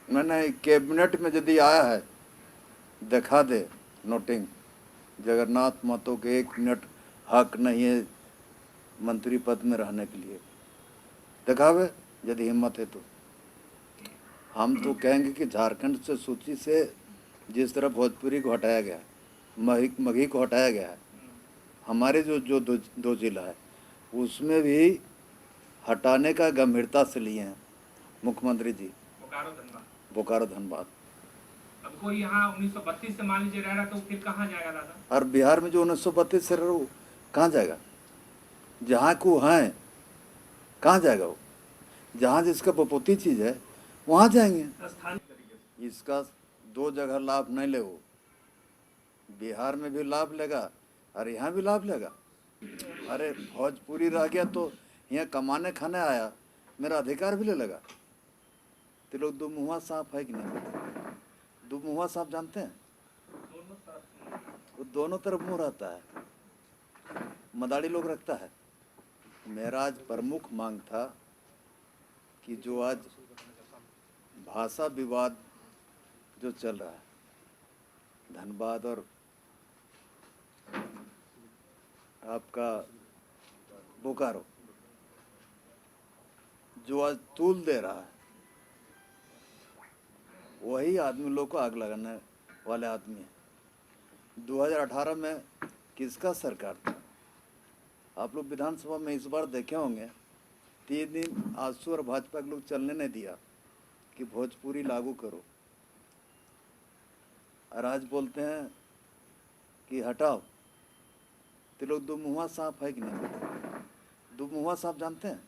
मैंने कैबिनेट में यदि आया है दिखा दे नोटिंग, जगन्नाथ महतो के 1 मिनट हक नहीं है मंत्री पद में रहने के लिए, दिखावे यदि हिम्मत है तो। हम तो कहेंगे कि झारखंड से सूची से जिस तरह भोजपुरी को हटाया गया, मगही को हटाया गया है, हमारे जो दो जिला है उसमें भी हटाने का गंभीरता से लिए हैं मुख्यमंत्री जी। बोकारो धनबाद। अब कोई यहाँ 1932 से मान लीजिए रह रहा तो फिर कहाँ जाएगा दादा? और बिहार में जो 1932 से रह रहा कहाँ जाएगा? जहाँ को हैं कहाँ जाएगा वो? जहाँ जिसका बपोती चीज़ है वहाँ जाएंगे। इसका 2 जगह लाभ नहीं ले, वो बिहार में भी लाभ लेगा और यहाँ भी लाभ लेगा। अरे भोजपुरी रह गया तो यहाँ कमाने खाने आया, मेरा अधिकार भी ले लेगा। तो लोग दो मुँहा सांप है कि नहीं? दो मुँहा सांप जानते हैं? वो दोनों तरफ मुँह रहता है, मदारी लोग रखता है। मेरा आज प्रमुख मांग था कि जो आज भाषा विवाद जो चल रहा है धनबाद और आपका बोकारो, जो आज तूल दे रहा है वही आदमी लोग को आग लगाने वाले आदमी है। 2018 में किसका सरकार था? आप लोग विधानसभा में इस बार देखे होंगे 3 दिन आजसू और भाजपा के लोग चलने नहीं दिया कि भोजपुरी लागू करो, और आज बोलते हैं कि हटाओ। तो लोग दो मुँहा सांप है कि नहीं? दो मुँहा सांप जानते हैं?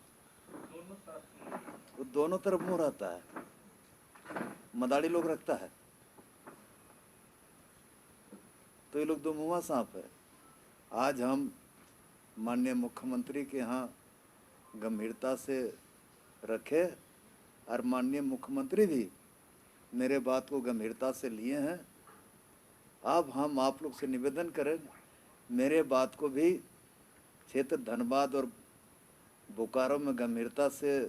वो दोनों तरफ मुँह रहता है, मदारी लोग रखता है। तो ये लोग दो मुँहा सांप है। आज हम माननीय मुख्यमंत्री के यहाँ गंभीरता से रखे और माननीय मुख्यमंत्री भी मेरे बात को गंभीरता से लिए हैं। अब हम आप लोग से निवेदन करें, मेरे बात को भी क्षेत्र धनबाद और बोकारो में गंभीरता से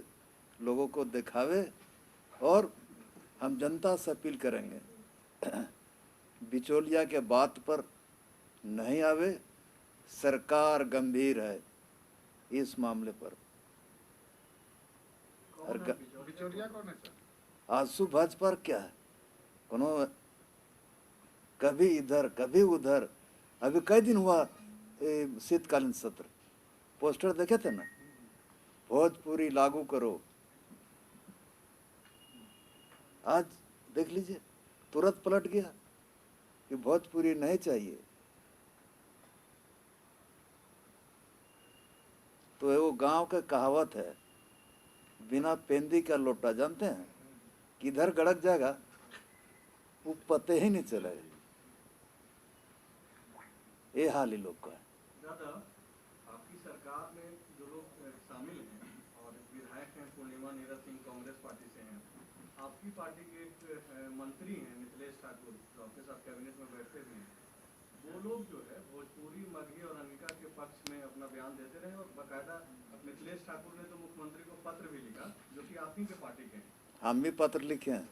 लोगों को दिखावे, और हम जनता से अपील करेंगे बिचौलिया के बात पर नहीं आवे। सरकार गंभीर है इस मामले पर। बिचौलिया कौन है सर? आंसू भाजपा पर क्या है? कोनो कभी इधर कभी उधर। अभी कई दिन हुआ शीतकालीन सत्र, पोस्टर देखे थे ना, भोजपुरी लागू करो। आज देख लीजिए तुरंत पलट गया कि भोजपुरी नहीं चाहिए। तो वो गांव का कहावत है, बिना पेंदी का लोटा, जानते हैं किधर गड़क जाएगा वो पते ही नहीं चलेगा। ये हाल ही लोग का है। दादा, आपकी सरकार में जो लोग शामिल हैं और विधायक हैं, पूर्णिमा नीरज सिंह कांग्रेस पार्टी से हैं, आपकी पार्टी के एक मंत्री हैं मिथिलेश ठाकुर जो आपके साथ कैबिनेट में बैठते भी हैं, वो लोग जो है भोजपुरी, मगही और अंगिका के पक्ष में अपना बयान देते रहे, और बाकायदा मिथिलेश ठाकुर ने तो मुख्यमंत्री को पत्र भी लिखा जो कि आप ही के पार्टी के हैं। हम भी पत्र लिखे हैं,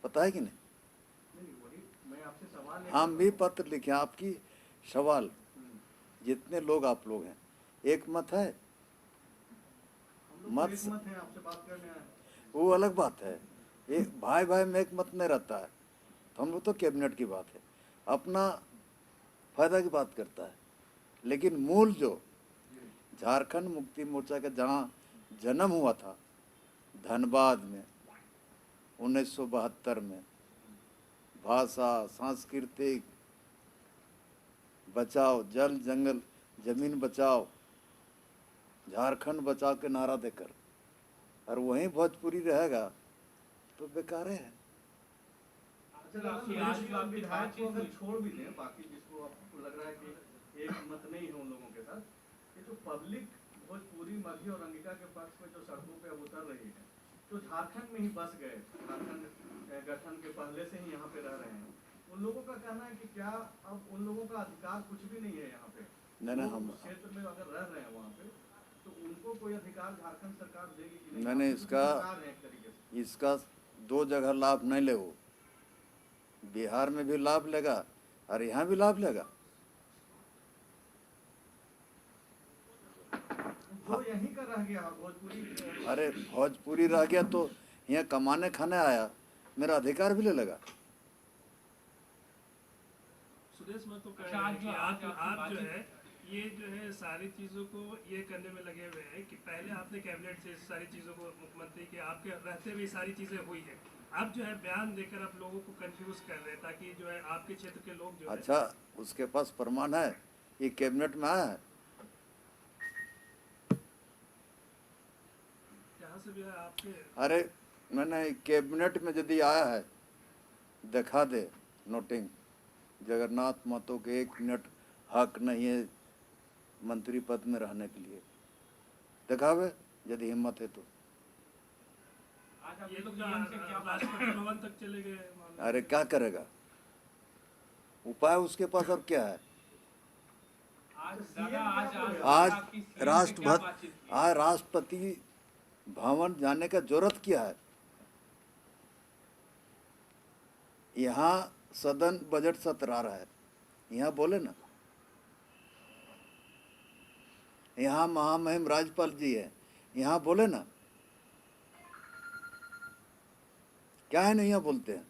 पता है कि नहीं? हम भी पत्र लिखे। आपकी सवाल, जितने लोग आप लोग हैं, एक मत है, मत है आपसे बात करने आए, वो अलग बात है। एक भाई भाई में एक मत नहीं रहता है। तो हम लोग तो कैबिनेट की बात है, अपना फायदा की बात करता है। लेकिन मूल जो झारखंड मुक्ति मोर्चा का जहाँ जन्म हुआ था धनबाद में 1972 में, भाषा सांस्कृतिक बचाओ, जल जंगल जमीन बचाओ, झारखंड बचाओ के नारा देकर, और वहीं भोजपुरी रहेगा तो बेकार है। विधायक को अगर छोड़ भी दें, बाकी जिसको आपको लग रहा है कि एक मत नहीं है उन लोगों के साथ, ये जो पब्लिक भोजपुरी, मगही और अंगिका के पक्ष में जो सड़कों पे अब उतर रही है, जो झारखंड में ही बस गए, झारखंड गठन के पहले से ही यहाँ पे रह रहे हैं, उन लोगों का कहना है कि क्या अब उन लोगों का अधिकार कुछ भी नहीं है यहाँ पे? नहीं, हम क्षेत्र में अगर रह रहे हैं वहाँ पे, तो उनको कोई अधिकार झारखंड सरकार देगी कि नहीं? मैंने इसका इसका दो जगह लाभ नहीं ले वो, बिहार में भी लाभ लेगा और यहाँ भी लाभ लेगा। वो यहीं का रह गया भोजपुरी। अरे भोजपुरी रह गया तो यहाँ कमाने खाने आया, मेरा अधिकार भी ले लेगा। सुदेश मैं तो कह अच्छा, रहा आज हूं कि जो- आज आपकी आप जो बातचीत- है ये जो है सारी चीज़ों को ये करने में लगे हुए हैं कि पहले आपने कैबिनेट से सारी चीज़ों को मुख्यमंत्री के आपके रहते हुए सारी चीज़ें हुई है, अब जो है बयान देकर आप लोगों को कंफ्यूज कर रहे हैं ताकि जो है आपके क्षेत्र के लोग जो है अच्छा, उसके पास प्रमाण है, ये कैबिनेट में आया है। जहाँ से भी है आपके अरे मैंने कैबिनेट में यदि आया है, दिखा दे नोटिंग, जगन्नाथ महतो के 1 मिनट हक नहीं है मंत्री पद में रहने के लिए, दिखावे यदि हिम्मत है तो। आज आप ये लोग सीएम से क्या बात- राष्ट्रपति भवन तक चले गए मालूम। अरे क्या करेगा, उपाय उसके पास और क्या है। आज दादा आज आज आपकी सीएम से क्या बातचीत राष्ट्रपति की? आज राष्ट्रपति भवन जाने का जरूरत क्या है। यहाँ सदन बजट सत्र आ रहा है, यहाँ बोले ना, यहाँ महामहिम राज्यपाल जी है, यहाँ बोले ना, क्या है नहीं यहाँ बोलते हैं।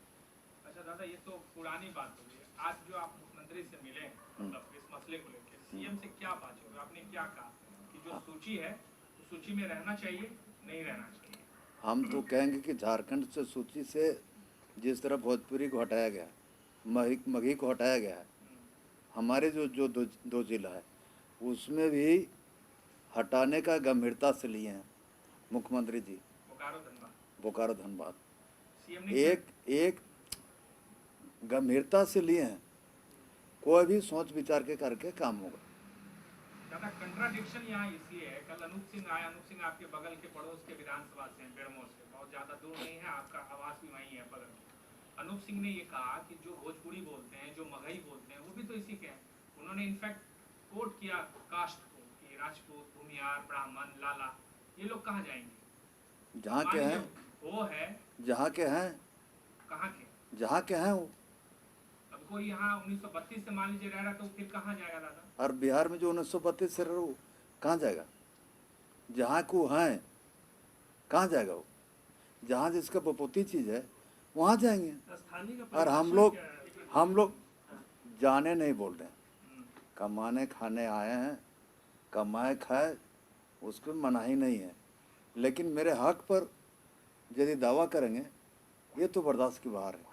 अच्छा दादा, ये तो पुरानी बात हो गई। आज जो आप मुख्यमंत्री से मिले मतलब इस मसले को लेकर सीएम से क्या बात हुई, आपने क्या कहा कि जो सूची है तो सूची में रहना चाहिए, नहीं रहना चाहिए? हम तो कहेंगे कि झारखंड से सूची से जिस तरह भोजपुरी को हटाया गया, मगही को हटाया गया है, हमारे जो दो जिला है उसमें भी हटाने का गंभीरता से लिए हैं मुख्यमंत्री जी। बोकारो धनबाद सीएम ने एक गंभीरता से लिए हैं, कोई भी सोच विचार के करके काम होगा। ज्यादा कंट्राडिक्शन यहाँ इसलिए है, कल अनूप सिंह आए, अनूप सिंह आपके बगल के पड़ोस के विधानसभा से हैं, बेड़मो से, बहुत ज्यादा दूर नहीं है, आपका आवास भी वहीं है बगल में। अनूप सिंह ने ये कहा कि जो भोजपुरी बोलते हैं, जो मगही बोलते हैं, वो भी तो इसी के हैं। उन्होंने इनफैक्ट कोट किया कास्ट को कि राजपूत, भूमिहार, ब्राह्मण, लाला, ये लोग कहाँ जाएंगे? जहाँ के हैं, वो है जहाँ के हैं, कहाँ के? जहाँ के हैं वो। अब कोई यहाँ 1932 से मान लीजिए रह रहा तो फिर कहाँ जाएगा दादा? और बिहार में जो 1932 से रहे वो कहाँ जाएगा, जहाँ को हैं कहाँ जाएगा वो, जहाँ जिसका बपोती चीज़ है वहाँ जाएंगे। स्थानीय का और परिभाषा हम लोग जाने नहीं बोल रहे हैं, कमाने खाने आए हैं, कमाए खाए उसको मनाही नहीं है, लेकिन मेरे हक पर यदि दावा करेंगे ये तो बर्दाश्त की बाहर है।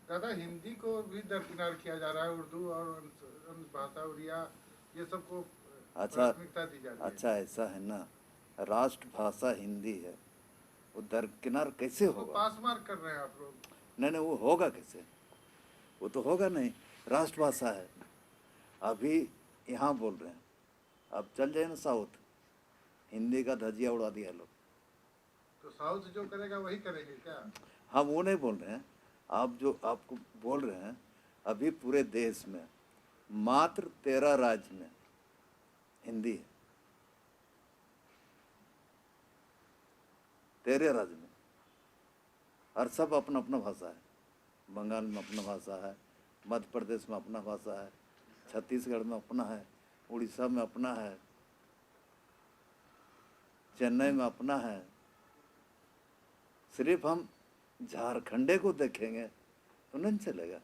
दादा, हिंदी को भी दरकिनार किया जा रहा है, उर्दू और अन्य भाषा उड़िया ये सबको प्राथमिकता दी जा रही है। अच्छा ऐसा है ना, राष्ट्रभाषा हिंदी है, वो दरकिनार कैसे तो होगा? पास मार्क कर रहे हैं आप लोग। नहीं वो होगा कैसे, वो तो होगा नहीं, राष्ट्रभाषा है। अभी यहाँ बोल रहे हैं, अब चल जाए ना साउथ, हिंदी का धजिया उड़ा दिया लोग। तो साउथ जो करेगा वही करेंगे क्या? हम वो नहीं बोल रहे हैं, आप जो आपको बोल रहे हैं, अभी पूरे देश में मात्र 13 राज्य में हिंदी है, 13 राज्य में, और सब अपना अपना भाषा है। बंगाल में अपना भाषा है, मध्य प्रदेश में अपना भाषा है, छत्तीसगढ़ में अपना है, उड़ीसा में अपना है, चेन्नई में अपना है। सिर्फ हम झारखंडे को देखेंगे तो नहीं चलेगा।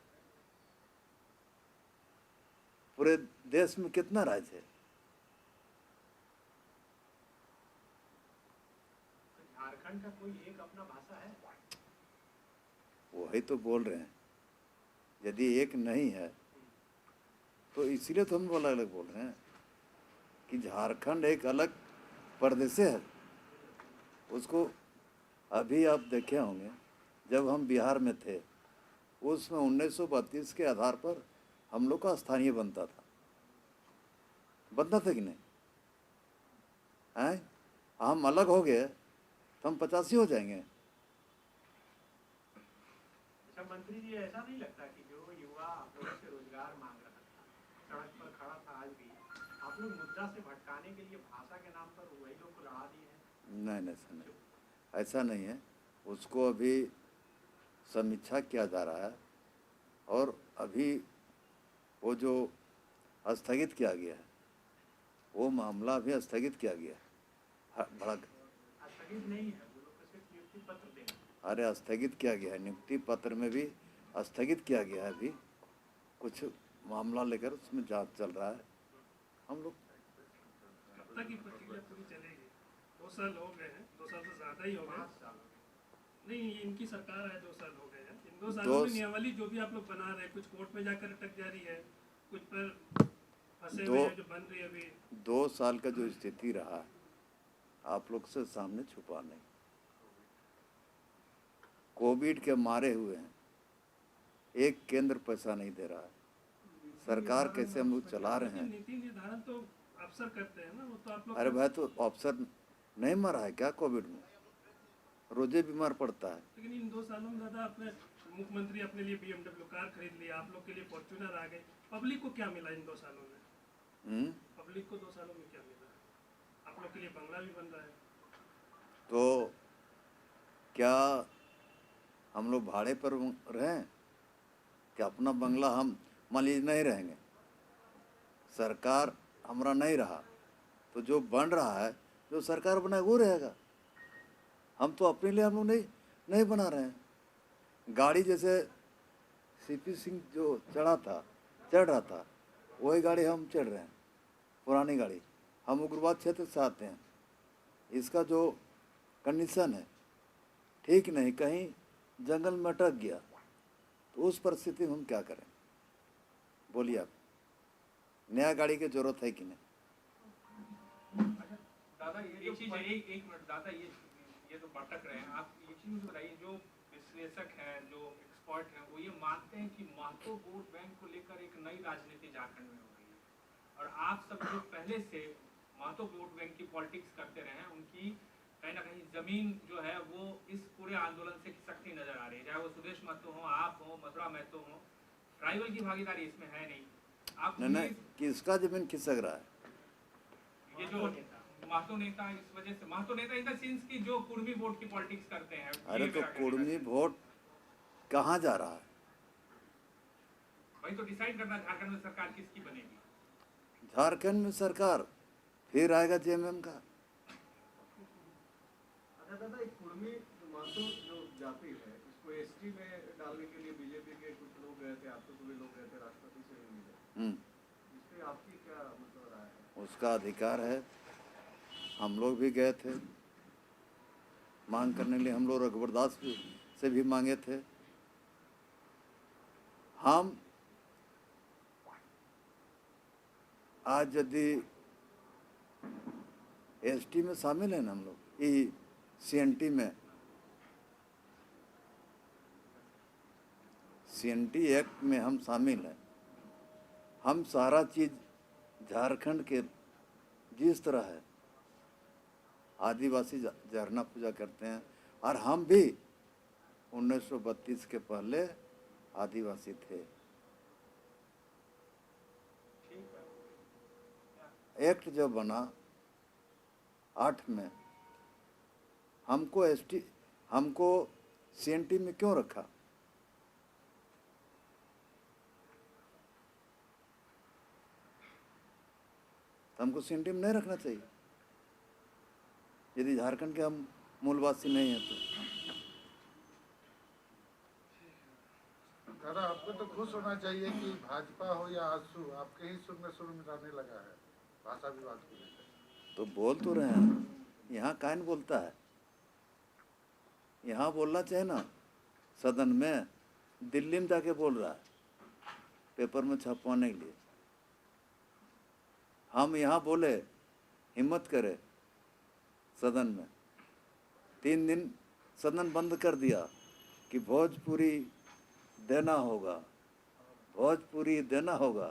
पूरे देश में कितना राज्य है? झारखंड का कोई एक अपना भाषा है? वही तो बोल रहे हैं, यदि एक नहीं है तो इसीलिए तो हम अलग अलग बोल रहे हैं कि झारखंड एक अलग प्रदेश है। उसको अभी आप देखे होंगे, जब हम बिहार में थे उसमें 1932 के आधार पर हम लोग का स्थानीय बनता था कि नहीं? हैं, हम अलग हो गए तो हम 85 हो जाएंगे। अच्छा मंत्री जी, ऐसा नहीं लगता कि जो युवा आप लोगों से रोजगार मांग रहा था, सड़क पर खड़ा था, आज भी आप लोग मुद्दा से भटकाने के लिए भाषा के नाम पर वही लोग को लड़ा दिए हैं? नहीं, ऐसा नहीं है। उसको अभी समीक्षा किया जा रहा है और अभी वो जो स्थगित किया गया है वो मामला भी स्थगित किया गया है। बड़ा स्थगित नहीं है, वो लोग को सिर्फ नियुक्ति पत्र देंगे। अरे स्थगित किया गया है, नियुक्ति पत्र में भी स्थगित किया गया है। अभी कुछ मामला लेकर उसमें जांच चल रहा है। हम लोग कब तक की प्रक्रिया पूरी चलेगी? 2 साल हो गए हैं, 2 साल से ज़्यादा ही हो गए। 5 साल नहीं, ये इनकी सरकार है, 2 साल हो गए हैं। इन 2 सालों में नियमावली जो भी आप लोग बना रहे हैं, कुछ कोर्ट में जाकर अटक जा रही है, कुछ पर फंसे हुए हैं जो बन रही है अभी। 2 साल का जो स्थिति रहा आप लोग से सामने छुपा नहीं। कोविड के मारे हुए हैं, एक केंद्र पैसा नहीं दे रहा है। सरकार कैसे हम लोग चला रहे हैं। नीति निर्धारण तो अफसर करते हैं ना, वो तो आप लोग। अरे भाई, तो अफसर नहीं मरा है क्या कोविड में? रोजे बीमार पड़ता है। लेकिन इन 2 सालों में दादा अपने मुख्यमंत्री अपने लिए BMW कार खरीद लिया, आप लोग के लिए फॉर्च्यूनर आ गए। पब्लिक को क्या मिला इन 2 सालों में? पब्लिक को 2 सालों में क्या मिला? आप लोग के लिए बंगला भी बन रहा है। तो क्या हम लोग भाड़े पर रहें? क्या अपना बंगला हम मान लीजिए नहीं रहेंगे, सरकार हमारा नहीं रहा तो जो बन रहा है, जो सरकार बनाए वो रहेगा। हम तो अपने लिए हम लोग नहीं बना रहे हैं। गाड़ी जैसे CP सिंह जो चढ़ रहा था वही गाड़ी हम चढ़ रहे हैं, पुरानी गाड़ी। हम उग्रवाद क्षेत्र से आते हैं, इसका जो कंडीशन है ठीक नहीं, कहीं जंगल में अटक गया तो उस परिस्थिति में हम क्या करें? बोलिए आप, नया गाड़ी की जरूरत है कि नहीं? दादा एक चीज है, एक मिनट दादा, ये तो भटक रहे हैं आप। एक चीज मुझे बताइए, जो विश्लेषक हैं, जो एक्सपर्ट हैं, वो ये मानते हैं कि महतो वोट बैंक को लेकर एक नई राजनीति झारखंड में हो रही है और आप सब जो पहले से महतो वोट बैंक की पॉलिटिक्स करते रहे हैं, उनकी कहीं ना कहीं जमीन जो है वो इस पूरे आंदोलन से खिसकती नजर आ रही है। चाहे वो सुदेश महतो हो, आप हो, मथुरा महतो हो, ट्राइबल की भागीदारी इसमें है नहीं। आप नहीं, किसका जमीन खिसक रहा है? ये जो महतो नेता, इस वजह से महतो नेता इन द सेंस की जो कुर्मी वोट की पॉलिटिक्स करते हैं। अरे तो कुर्मी वोट कहाँ जा रहा है? भाई तो डिसाइड करना झारखंड में सरकार किसकी बनेगी। झारखंड में सरकार फिर आएगा JMM का। अच्छा दादा, एक कुर्मी महतो जो जाति है, इसको ST में डालने के लिए बीजेपी के कुछ लोग गए थे, आपके पूरे लोग गए थे, राष्ट्रपति से भी मिले। इस पे आपकी क्या मतलब राय है? उसका अधिकार है। हम लोग भी गए थे मांग करने के लिए। हम लोग रघुवरदास से भी मांगे थे। हम आज यदि ST में शामिल है ना, हम लोग ये CNT में, CNT एक्ट में हम शामिल हैं। हम सारा चीज़ झारखंड के जिस तरह है, आदिवासी झरना पूजा करते हैं और हम भी 1932 के पहले आदिवासी थे। एक्ट जब बना 8 में, हमको CNT में क्यों रखा? तो हमको CNT में नहीं रखना चाहिए यदि झारखंड के हम मूलवासी नहीं हैं तो। दादा, आपको तो खुश होना चाहिए कि भाजपा हो या आजसू आपके ही सुर में मिलाने लगा है भाषा विवाद को लेकर। तो बोल तो रहे हैं, यहाँ कान बोलता है, यहाँ बोलना चाहिए ना। सदन में दिल्ली में जाके बोल रहा है पेपर में छपवाने के लिए। हम यहाँ बोले, हिम्मत करे सदन में। 3 दिन सदन बंद कर दिया कि भोजपुरी देना होगा, भोजपुरी देना होगा।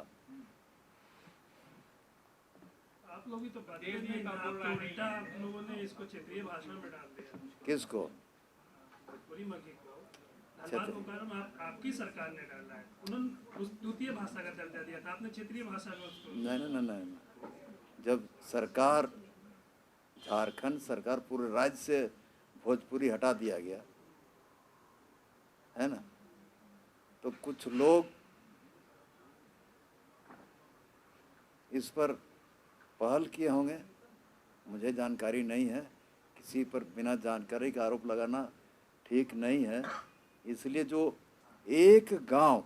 आप लोग ही तो बात कर रहे हैं, आप तो उल्टा आप लोगों ने इसको क्षेत्रीय भाषा में डाल दिया। किसको? भोजपुरी मघी को। धनबाद मुकाम आपकी सरकार ने डाला है, उन्होंने उस द्वितीय भाषा का दर्जा दिया था, आपने क्षेत्रीय भाषा में उसको। नहीं। जब सरकार, झारखंड सरकार पूरे राज्य से भोजपुरी हटा दिया गया है ना। तो कुछ लोग इस पर पहल किए होंगे, मुझे जानकारी नहीं है। किसी पर बिना जानकारी का आरोप लगाना ठीक नहीं है। इसलिए जो एक गांव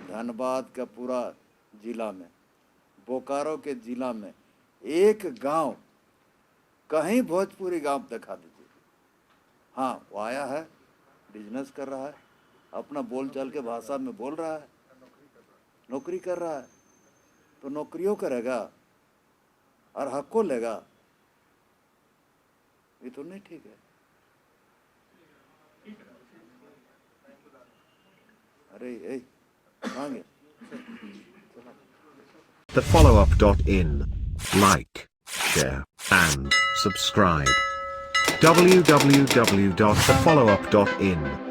धनबाद का पूरा जिला में, बोकारो के जिला में एक गांव, कहीं भोजपुरी गांव दिखा दीजिए। हाँ, वो आया है, बिजनेस कर रहा है, अपना बोलचाल के भाषा में बोल रहा है, नौकरी कर रहा है, तो नौकरियों करेगा और हक को लेगा, ये तो नहीं ठीक है। अरे ए कहाँ गया? thefollowup.in. Like, share, and subscribe. www.thefollowup.in